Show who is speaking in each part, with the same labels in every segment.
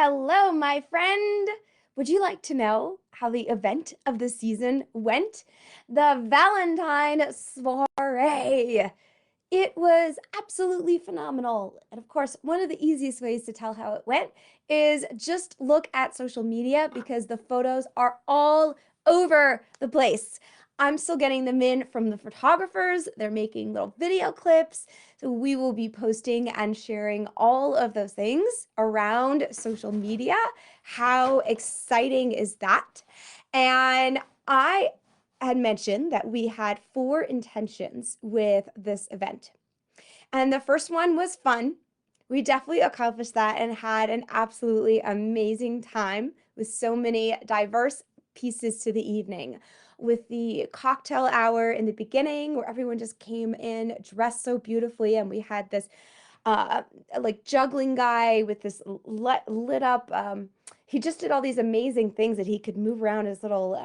Speaker 1: Hello, my friend. Would you like to know how the event of the season went? The Valentine Soiree. It was absolutely phenomenal. And of course, one of the easiest ways to tell how it went is just look at social media because the photos are all over the place. I'm still getting them in from the photographers. They're making little video clips. So we will be posting and sharing all of those things around social media. How exciting is that? And I had mentioned that we had 4 intentions with this event. And the first one was fun. We definitely accomplished that and had an absolutely amazing time with so many diverse pieces to the evening. With the cocktail hour in the beginning, where everyone just came in dressed so beautifully, and we had this uh like juggling guy with this lit up he just did all these amazing things that he could move around his little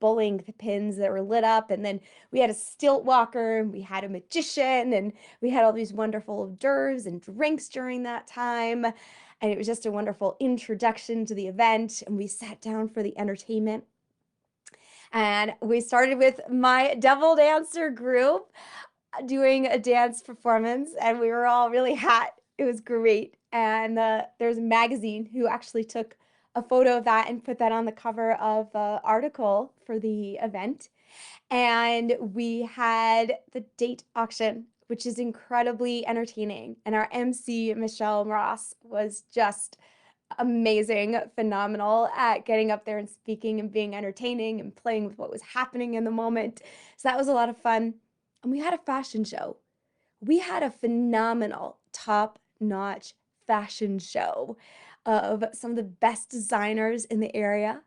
Speaker 1: bowling pins that were lit up, and then we had a stilt walker and we had a magician and we had all these wonderful hors d'oeuvres and drinks during that time, and it was just a wonderful introduction to the event, and we sat down for the entertainment. And we started with my devil dancer group doing a dance performance, and we were all really hot. It was great. And there's a magazine who actually took a photo of that and put that on the cover of the article for the event. And we had the date auction, which is incredibly entertaining. And our MC, Michelle Ross, was just amazing, phenomenal at getting up there and speaking and being entertaining and playing with what was happening in the moment. So that was a lot of fun. And we had a fashion show. We had a phenomenal, top-notch fashion show of some of the best designers in the area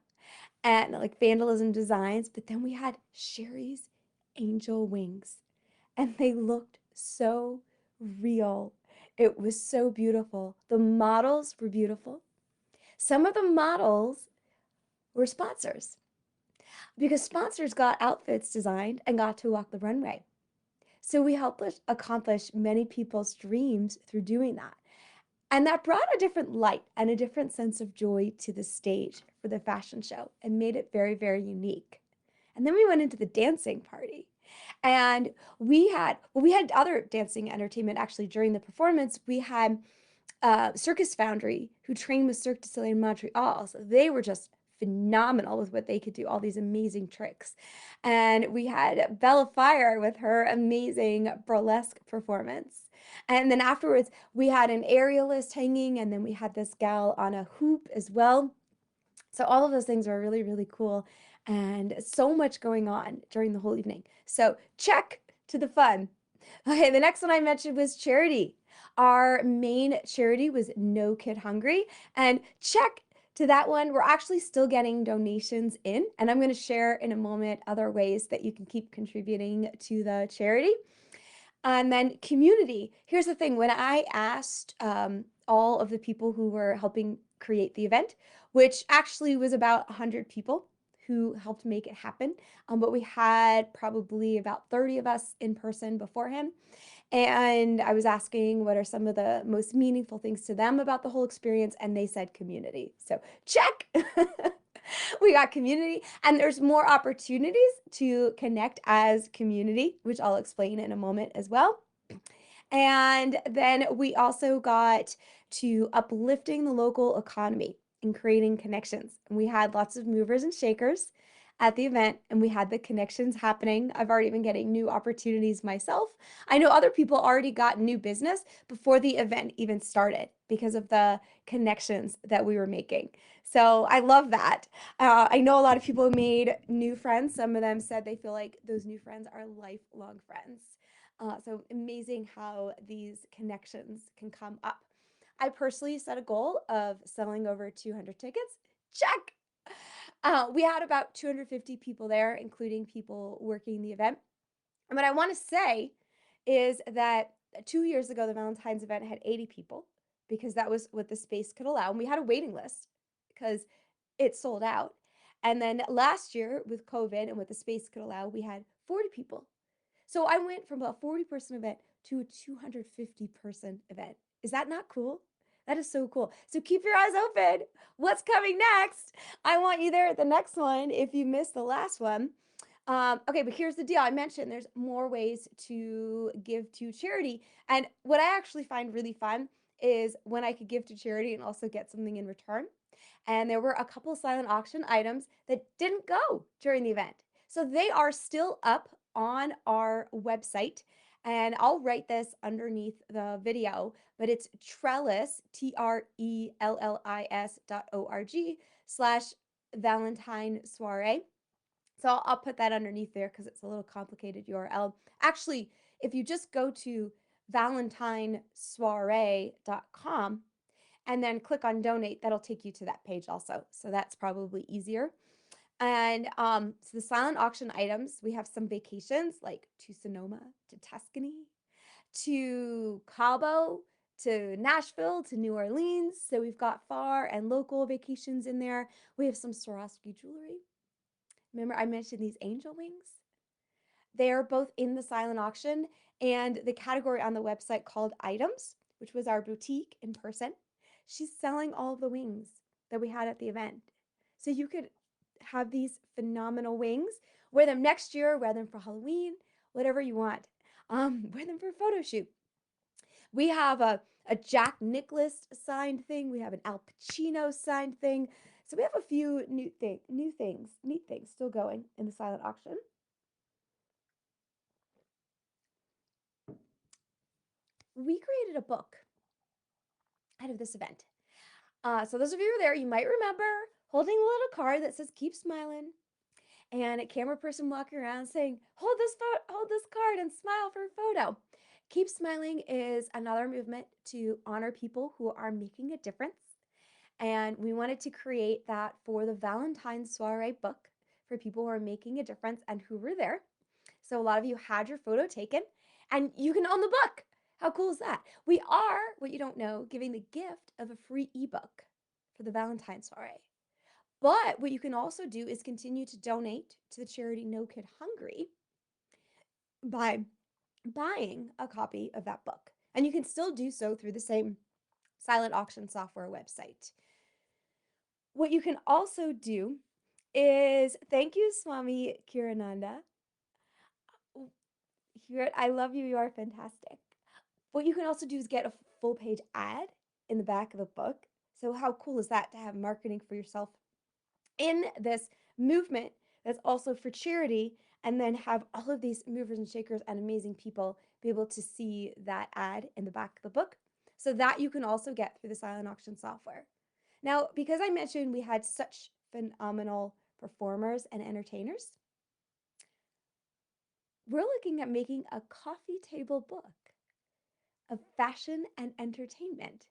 Speaker 1: and like vandalism designs. But then we had Sherry's angel wings, and they looked so real. It was so beautiful. The models were beautiful. Some of the models were sponsors because sponsors got outfits designed and got to walk the runway. So we helped accomplish many people's dreams through doing that. And that brought a different light and a different sense of joy to the stage for the fashion show and made it very, very unique. And then we went into the dancing party. And we had other dancing entertainment actually during the performance. We had Circus Foundry, who trained with Cirque du Soleil in Montreal. So they were just phenomenal with what they could do, all these amazing tricks. And we had Bella Fire with her amazing burlesque performance. And then afterwards, we had an aerialist hanging, and then we had this gal on a hoop as well. So all of those things were really, really cool, and so much going on during the whole evening. So check to the fun. Okay, the next one I mentioned was charity. Our main charity was No Kid Hungry, and check to that one. We're actually still getting donations in, and I'm going to share in a moment other ways that you can keep contributing to the charity. And then community. Here's the thing. When I asked all of the people who were helping create the event, which actually was about 100 people who helped make it happen, but we had probably about 30 of us in person beforehand. And I was asking what are some of the most meaningful things to them about the whole experience, and they said community. So check. We got community, and there's more opportunities to connect as community, which I'll explain in a moment as well. And then we also got to uplifting the local economy and creating connections. And we had lots of movers and shakers at the event, and we had the connections happening. I've already been getting new opportunities myself. I know other people already got new business before the event even started because of the connections that we were making. So I love that. I know a lot of people made new friends. Some of them said they feel like those new friends are lifelong friends. So amazing how these connections can come up. I personally set a goal of selling over 200 tickets. Check. We had about 250 people there, including people working the event. And what I want to say is that 2 years ago, the Valentine's event had 80 people because that was what the space could allow. And we had a waiting list because it sold out. And then last year with COVID and what the space could allow, we had 40 people. So I went from a 40-person event to a 250-person event. Is that not cool? That is so cool. So keep your eyes open. What's coming next? I want you there at the next one if you missed the last one. Okay, but here's the deal. I mentioned there's more ways to give to charity. And what I actually find really fun is when I could give to charity and also get something in return. And there were a couple silent auction items that didn't go during the event. So they are still up on our website. And I'll write this underneath the video, but it's trellis, trellis.org/Valentine Soiree. So I'll put that underneath there because it's a little complicated URL. Actually, if you just go to valentinesoiree.com and then click on donate, that'll take you to that page also. So that's probably easier. And so the silent auction items, we have some vacations like to Sonoma, to Tuscany, to Cabo, to Nashville, to New Orleans. So we've got far and local vacations in there. We have some Swarovski jewelry. Remember I mentioned these angel wings? They're both in the silent auction and the category on the website called items, which was our boutique in person. She's selling all of the wings that we had at the event. So you could have these phenomenal wings, wear them next year, wear them for Halloween, whatever you want. Wear them for a photo shoot. We have a Jack Nicklaus signed thing. We have an Al Pacino signed thing. So we have a few neat things still going in the silent auction. We created a book out of this event. So those of you who are there, you might remember holding a little card that says "Keep smiling," and a camera person walking around saying, hold this card and smile for a photo. Keep Smiling is another movement to honor people who are making a difference. And we wanted to create that for the Valentine Soiree book for people who are making a difference and who were there. So a lot of you had your photo taken and you can own the book. How cool is that? We are, what you don't know, giving the gift of a free ebook for the Valentine Soiree. But what you can also do is continue to donate to the charity No Kid Hungry by buying a copy of that book. And you can still do so through the same silent auction software website. What you can also do is, thank you, Swami Kirananda. I love you. You are fantastic. What you can also do is get a full page ad in the back of the book. So how cool is that to have marketing for yourself in this movement that's also for charity, and then have all of these movers and shakers and amazing people be able to see that ad in the back of the book. So that you can also get through the silent auction software. Now, because I mentioned we had such phenomenal performers and entertainers, we're looking at making a coffee table book of fashion and entertainment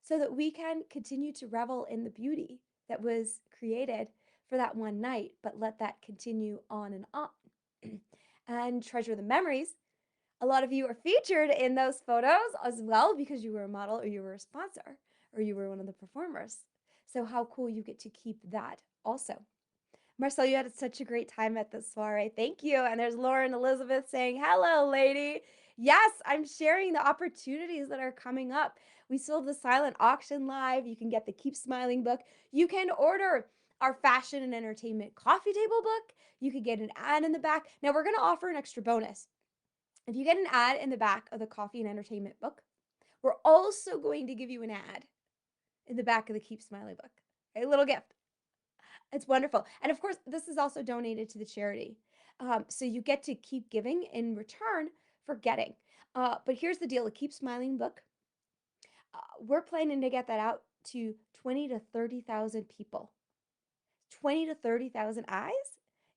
Speaker 1: so that we can continue to revel in the beauty that was created for that one night, but let that continue on and on and treasure the memories. A lot of you are featured in those photos as well because you were a model or you were a sponsor or you were one of the performers. So how cool you get to keep that also. Marcel, you had such a great time at the soiree. Thank you. And there's Lauren Elizabeth saying, hello, lady. Yes, I'm sharing the opportunities that are coming up. We still have the silent auction live. You can get the Keep Smiling book. You can order our fashion and entertainment coffee table book. You could get an ad in the back. Now we're going to offer an extra bonus. If you get an ad in the back of the coffee and entertainment book, we're also going to give you an ad in the back of the Keep Smiling book. A little gift. It's wonderful. And of course, this is also donated to the charity. So you get to keep giving in return for getting. But here's the deal, a Keep Smiling book. We're planning to get that out to 20 to 30,000 people. 20 to 30,000 eyes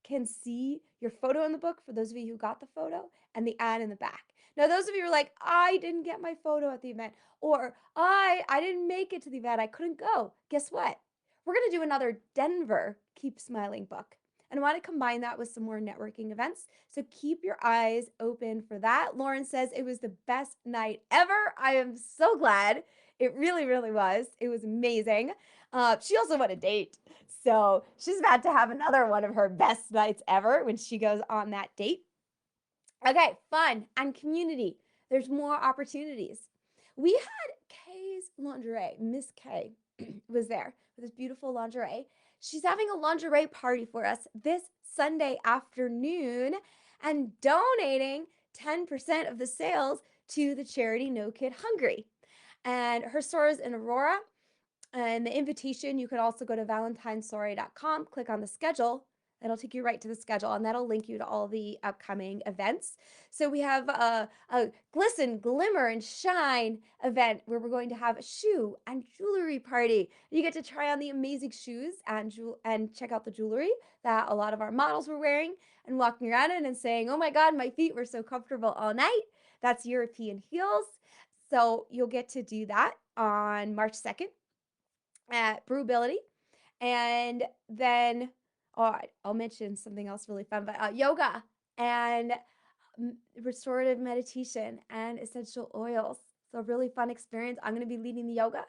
Speaker 1: can see your photo in the book for those of you who got the photo and the ad in the back. Now, those of you are like, I didn't get my photo at the event, or I didn't make it to the event, I couldn't go. Guess what? We're going to do another Denver Keep Smiling book. And I want to combine that with some more networking events. So keep your eyes open for that. Lauren says it was the best night ever. I am so glad. It really, really was. It was amazing. She also won a date. So she's about to have another one of her best nights ever when she goes on that date. Okay, fun and community. There's more opportunities. We had Kay's Miss Lingerie, Miss K, was there with this beautiful lingerie. She's having a lingerie party for us this Sunday afternoon and donating 10% of the sales to the charity No Kid Hungry. And her store is in Aurora. And the invitation, you could also go to valentinesoiree.com, click on the schedule. It'll take you right to the schedule, and that'll link you to all the upcoming events. So we have a glisten, glimmer, and shine event where we're going to have a shoe and jewelry party. You get to try on the amazing shoes and check out the jewelry that a lot of our models were wearing and walking around in and saying, "Oh my God, my feet were so comfortable all night." That's European heels. So you'll get to do that on March 2nd at Brewability. And then, I'll mention something else really fun, but yoga and restorative meditation and essential oils. So, a really fun experience. I'm going to be leading the yoga.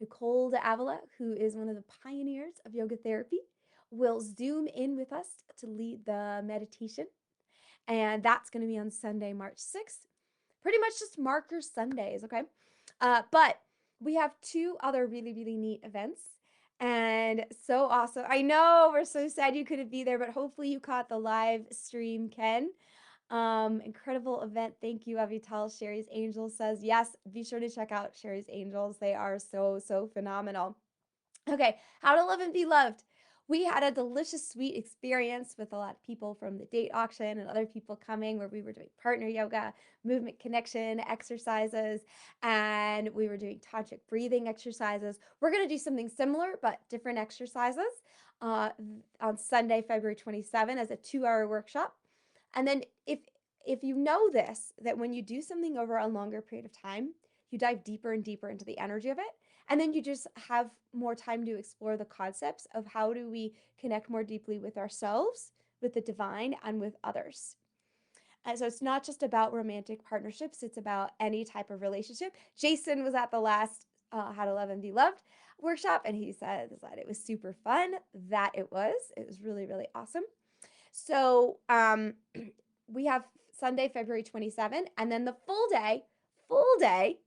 Speaker 1: Nicole de Avila, who is one of the pioneers of yoga therapy, will Zoom in with us to lead the meditation. And that's going to be on Sunday, March 6th. Pretty much just marker Sundays, okay? But we have two other really, really neat events. And so awesome. I know we're so sad you couldn't be there, but hopefully you caught the live stream, Ken. Incredible event. Thank you, Avital. Sherry's Angels says, yes, be sure to check out Sherry's Angels. They are so, so phenomenal. Okay, how to love and be loved. We had a delicious, sweet experience with a lot of people from the date auction and other people coming where we were doing partner yoga, movement connection exercises, and we were doing tantric breathing exercises. We're going to do something similar, but different exercises on Sunday, February 27 as a 2-hour workshop. And then if you know this, that when you do something over a longer period of time, you dive deeper and deeper into the energy of it. And then you just have more time to explore the concepts of how do we connect more deeply with ourselves, with the divine, and with others. And so it's not just about romantic partnerships, it's about any type of relationship. Jason was at the last How to Love and Be Loved workshop, and he said that it was super fun. That it was really, really awesome. So we have Sunday, February 27, and then the full day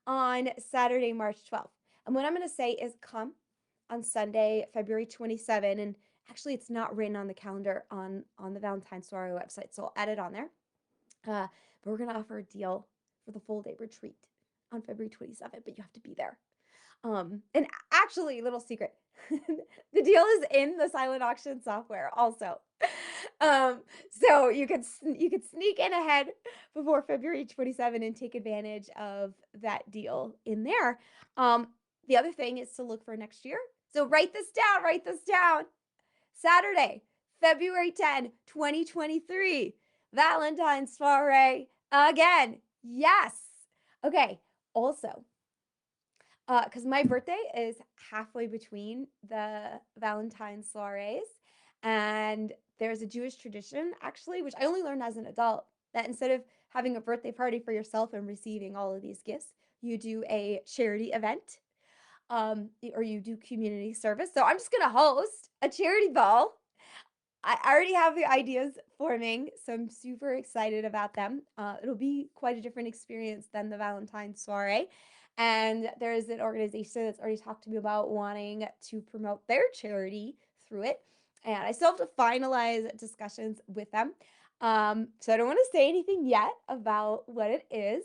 Speaker 1: on Saturday, March 12th. And what I'm going to say is come on Sunday, February 27. And actually, it's not written on the calendar on the Valentine Soiree website, so I'll add it on there. But we're going to offer a deal for the full day retreat on February 27th, but you have to be there. And actually, little secret, the deal is in the silent auction software also. So you could sneak in ahead before February 27 and take advantage of that deal in there. The other thing is to look for next year. So write this down. Saturday, February 10, 2023, Valentine Soiree again. Yes. Okay. Also, because my birthday is halfway between the Valentine soirees, and there's a Jewish tradition, actually, which I only learned as an adult, that instead of having a birthday party for yourself and receiving all of these gifts, you do a charity event, or you do community service. So I'm just going to host a charity ball. I already have the ideas forming, so I'm super excited about them. It'll be quite a different experience than the Valentine Soiree. And there is an organization that's already talked to me about wanting to promote their charity through it. And I still have to finalize discussions with them. So I don't want to say anything yet about what it is.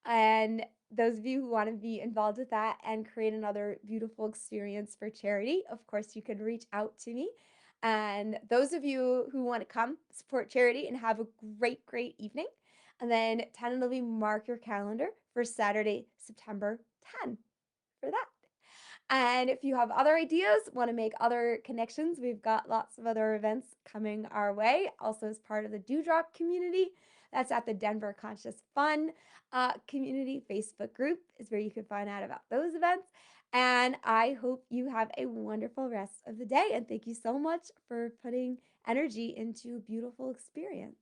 Speaker 1: And those of you who want to be involved with that and create another beautiful experience for charity, of course, you can reach out to me. And those of you who want to come support charity and have a great, great evening, and then tentatively mark your calendar for Saturday, September 10 for that. And if you have other ideas, want to make other connections, we've got lots of other events coming our way. Also as part of the Dewdrop community, that's at the Denver Conscious Fun community Facebook group is where you can find out about those events. And I hope you have a wonderful rest of the day. And thank you so much for putting energy into a beautiful experience.